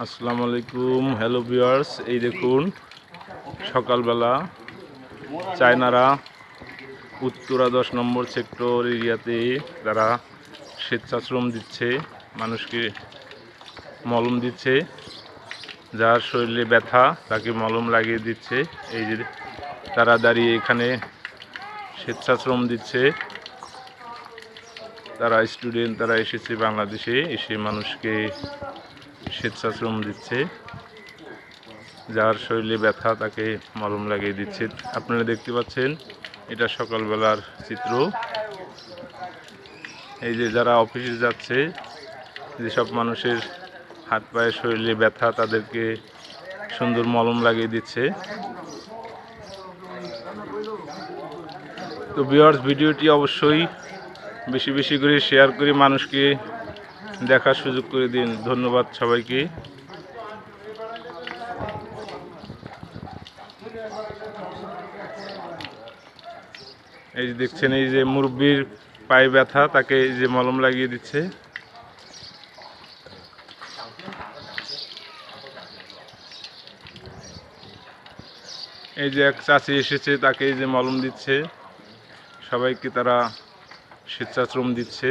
আসসালামু আলাইকুম, hello viewers. এই দেখুন সকালবেলা চায়নারা উত্তরা 10 নম্বর সেক্টর এরিয়াতে তারা স্বেচ্ছাশ্রম দিচ্ছে, মানুষকে মলম দিচ্ছে, যার শরীরে ব্যথা তাকে মলম লাগিয়ে দিচ্ছে। এই যে তারা দাঁড়িয়ে এখানে স্বেচ্ছাশ্রম দিচ্ছে। তারা স্টুডেন্ট, তারা এসেছে বাংলাদেশে, এসে মানুষকে স্বেচ্ছাশ্রম দিচ্ছে, যার শরীরে ব্যথা তাকে মলম লাগিয়ে দিচ্ছে। আপনারা দেখতে পাচ্ছেন এটা সকালবেলার চিত্র। এই যে যারা অফিসে যাচ্ছে, যেসব মানুষের হাত পায়ে শরীরে ব্যথা তাদেরকে সুন্দর মলম লাগিয়ে দিচ্ছে। তো ভিউয়ার্স, ভিডিওটি অবশ্যই বেশি বেশি করে শেয়ার করে মানুষকে দেখার সুযোগ করে দিন। ধন্যবাদ সবাইকে। এই যে দেখছেন, এই যে মুরব্বির পায়ে ব্যথা, তাকে এই যে মলম লাগিয়ে দিচ্ছে। এই যে এক চাচি এসেছে, তাকে এই যে মলম দিচ্ছে। সবাইকে তারা স্বেচ্ছাশ্রম দিচ্ছে।